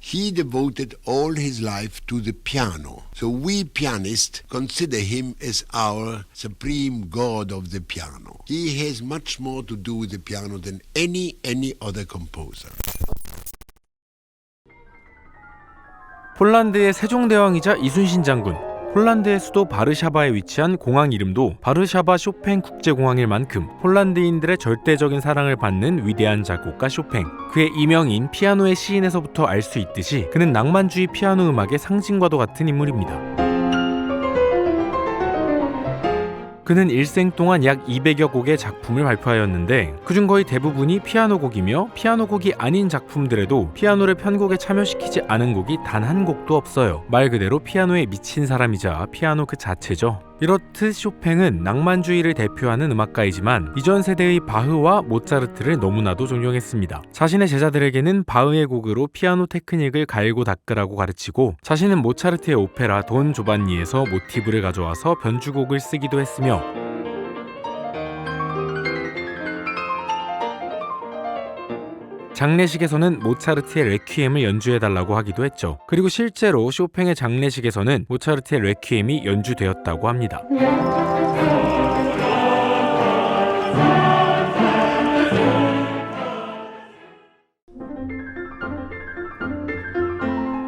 he devoted all his life to the piano. So we pianists consider him as our supreme god of the piano. He has much more to do with the piano than any other composer. 폴란드의 세종대왕이자 이순신 장군, 폴란드의 수도 바르샤바에 위치한 공항 이름도 바르샤바 쇼팽 국제공항일 만큼 폴란드인들의 절대적인 사랑을 받는 위대한 작곡가 쇼팽. 그의 이명인 피아노의 시인에서부터 알 수 있듯이 그는 낭만주의 피아노 음악의 상징과도 같은 인물입니다. 그는 일생 동안 약 200여 곡의 작품을 발표하였는데 그중 거의 대부분이 피아노 곡이며 피아노 곡이 아닌 작품들에도 피아노를 편곡에 참여시키지 않은 곡이 단 한 곡도 없어요. 말 그대로 피아노에 미친 사람이자 피아노 그 자체죠. 이렇듯 쇼팽은 낭만주의를 대표하는 음악가이지만 이전 세대의 바흐와 모차르트를 너무나도 존경했습니다. 자신의 제자들에게는 바흐의 곡으로 피아노 테크닉을 갈고 닦으라고 가르치고 자신은 모차르트의 오페라 돈 조반니에서 모티브를 가져와서 변주곡을 쓰기도 했으며 장례식에서는 모차르트의 레퀴엠을 연주해달라고 하기도 했죠. 그리고 실제로 쇼팽의 장례식에서는 모차르트의 레퀴엠이 연주되었다고 합니다.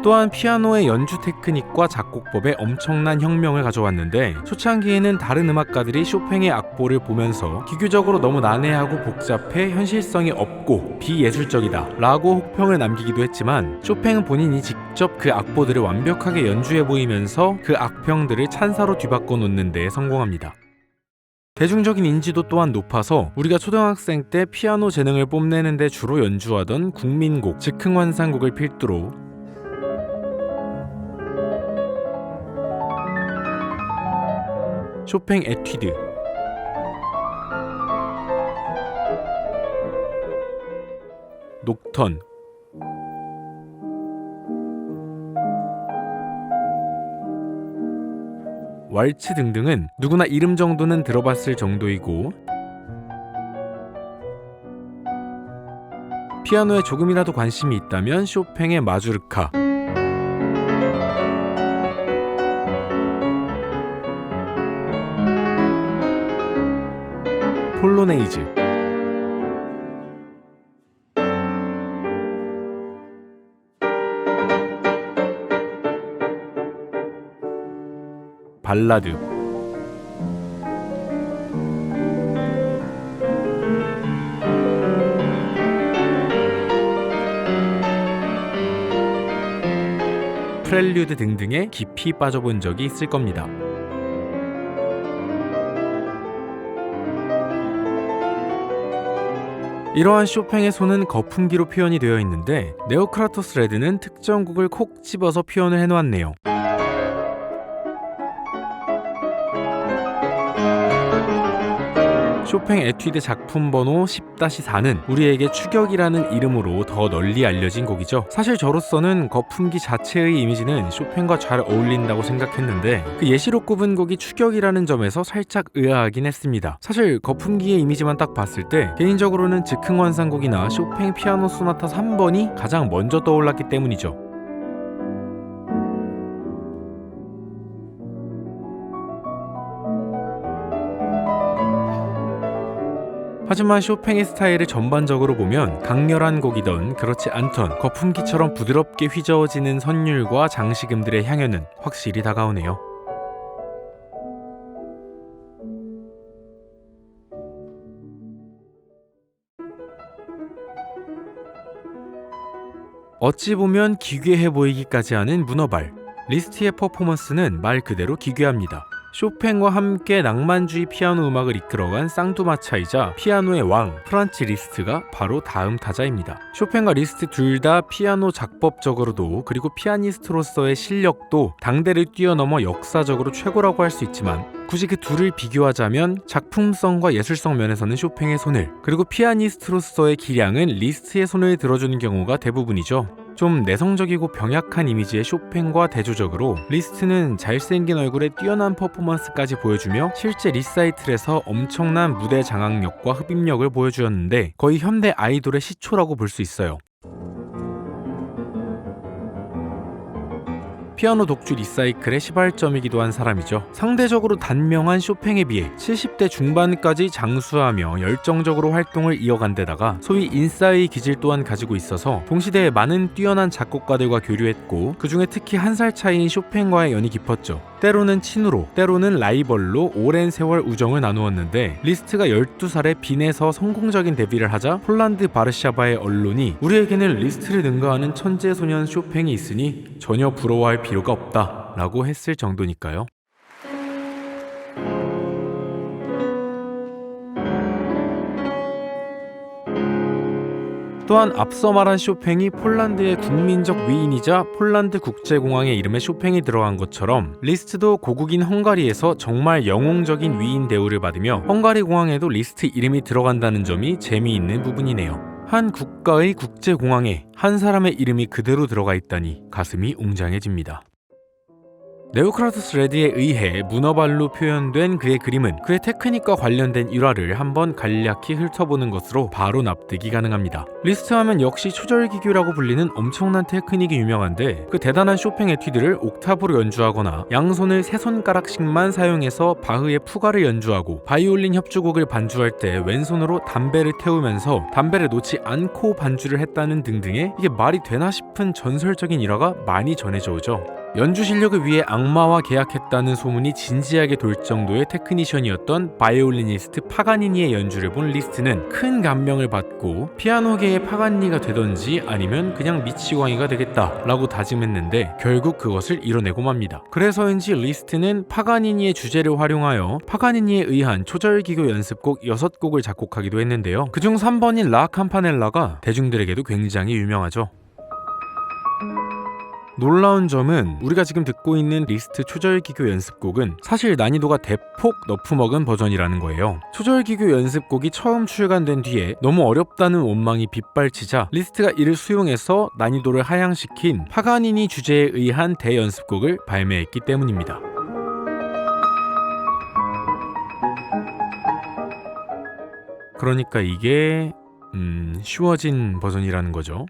또한 피아노의 연주 테크닉과 작곡법에 엄청난 혁명을 가져왔는데 초창기에는 다른 음악가들이 쇼팽의 악보를 보면서 기교적으로 너무 난해하고 복잡해 현실성이 없고 비예술적이다 라고 혹평을 남기기도 했지만 쇼팽은 본인이 직접 그 악보들을 완벽하게 연주해 보이면서 그 악평들을 찬사로 뒤바꿔 놓는 데 성공합니다. 대중적인 인지도 또한 높아서 우리가 초등학생 때 피아노 재능을 뽐내는 데 주로 연주하던 국민곡 즉흥환상곡을 필두로 쇼팽 에튜드, 녹턴, 왈츠 등등은 누구나 이름 정도는 들어봤을 정도이고 피아노에 조금이라도 관심이 있다면 쇼팽의 마주르카, 폴로네이즈, 발라드, 프렐류드 등등에 깊이 빠져본 적이 있을 겁니다. 이러한 쇼팽의 손은 거품기로 표현이 되어 있는데 네오크라토스 레드는 특정 곡을 콕 집어서 표현을 해놓았네요. 쇼팽 에튜드 작품 번호 10-4는 우리에게 추격이라는 이름으로 더 널리 알려진 곡이죠. 사실 저로서는 거품기 자체의 이미지는 쇼팽과 잘 어울린다고 생각했는데 그 예시로 꼽은 곡이 추격이라는 점에서 살짝 의아하긴 했습니다. 사실 거품기의 이미지만 딱 봤을 때 개인적으로는 즉흥환상곡이나 쇼팽 피아노 소나타 3번이 가장 먼저 떠올랐기 때문이죠. 하지만 쇼팽의 스타일을 전반적으로 보면 강렬한 곡이던 그렇지 않던 거품기처럼 부드럽게 휘저어지는 선율과 장식음들의 향연은 확실히 다가오네요. 어찌 보면 기괴해 보이기까지 하는 문어발. 리스트의 퍼포먼스는 말 그대로 기괴합니다. 쇼팽과 함께 낭만주의 피아노 음악을 이끌어간 쌍두마차이자 피아노의 왕 프란츠 리스트가 바로 다음 타자입니다. 쇼팽과 리스트 둘 다 피아노 작법적으로도 그리고 피아니스트로서의 실력도 당대를 뛰어넘어 역사적으로 최고라고 할 수 있지만 굳이 그 둘을 비교하자면 작품성과 예술성 면에서는 쇼팽의 손을 그리고 피아니스트로서의 기량은 리스트의 손을 들어주는 경우가 대부분이죠. 좀 내성적이고 병약한 이미지의 쇼팽과 대조적으로 리스트는 잘생긴 얼굴에 뛰어난 퍼포먼스까지 보여주며 실제 리사이틀에서 엄청난 무대 장악력과 흡입력을 보여주었는데 거의 현대 아이돌의 시초라고 볼 수 있어요. 피아노 독주 리사이클의 시발점이기도 한 사람이죠. 상대적으로 단명한 쇼팽에 비해 70대 중반까지 장수하며 열정적으로 활동을 이어간 데다가 소위 인싸의 기질 또한 가지고 있어서 동시대에 많은 뛰어난 작곡가들과 교류했고 그 중에 특히 한 살 차이인 쇼팽과의 연이 깊었죠. 때로는 친으로, 때로는 라이벌로 오랜 세월 우정을 나누었는데 리스트가 12살에 빈에서 성공적인 데뷔를 하자 폴란드 바르샤바의 언론이 우리에게는 리스트를 능가하는 천재 소년 쇼팽이 있으니 전혀 부러워할 필요가 없다 라고 했을 정도니까요. 또한 앞서 말한 쇼팽이 폴란드의 국민적 위인이자 폴란드 국제공항의 이름에 쇼팽이 들어간 것처럼 리스트도 고국인 헝가리에서 정말 영웅적인 위인 대우를 받으며 헝가리 공항에도 리스트 이름이 들어간다는 점이 재미있는 부분이네요. 한 국가의 국제공항에 한 사람의 이름이 그대로 들어가 있다니 가슴이 웅장해집니다. 네오크라토스 레드에 의해 문어발로 표현된 그의 그림은 그의 테크닉과 관련된 일화를 한번 간략히 훑어보는 것으로 바로 납득이 가능합니다. 리스트 하면 역시 초절기교라고 불리는 엄청난 테크닉이 유명한데 그 대단한 쇼팽 에튜드를 옥타브로 연주하거나 양손을 세 손가락씩만 사용해서 바흐의 푸가를 연주하고 바이올린 협주곡을 반주할 때 왼손으로 담배를 태우면서 담배를 놓지 않고 반주를 했다는 등등의 이게 말이 되나 싶은 전설적인 일화가 많이 전해져 오죠. 연주 실력을 위해 악마와 계약했다는 소문이 진지하게 돌 정도의 테크니션이었던 바이올리니스트 파가니니의 연주를 본 리스트는 큰 감명을 받고 피아노계의 파가니니가 되던지 아니면 그냥 미치광이가 되겠다라고 다짐했는데 결국 그것을 이뤄내고 맙니다. 그래서인지 리스트는 파가니니의 주제를 활용하여 파가니니에 의한 초절기교 연습곡 6곡을 작곡하기도 했는데요. 그중 3번인 라 캠파넬라가 대중들에게도 굉장히 유명하죠. 놀라운 점은 우리가 지금 듣고 있는 리스트 초절기교 연습곡은 사실 난이도가 대폭 너프먹은 버전이라는 거예요. 초절기교 연습곡이 처음 출간된 뒤에 너무 어렵다는 원망이 빗발치자 리스트가 이를 수용해서 난이도를 하향시킨 파가니니 주제에 의한 대연습곡을 발매했기 때문입니다. 그러니까 이게 쉬워진 버전이라는 거죠.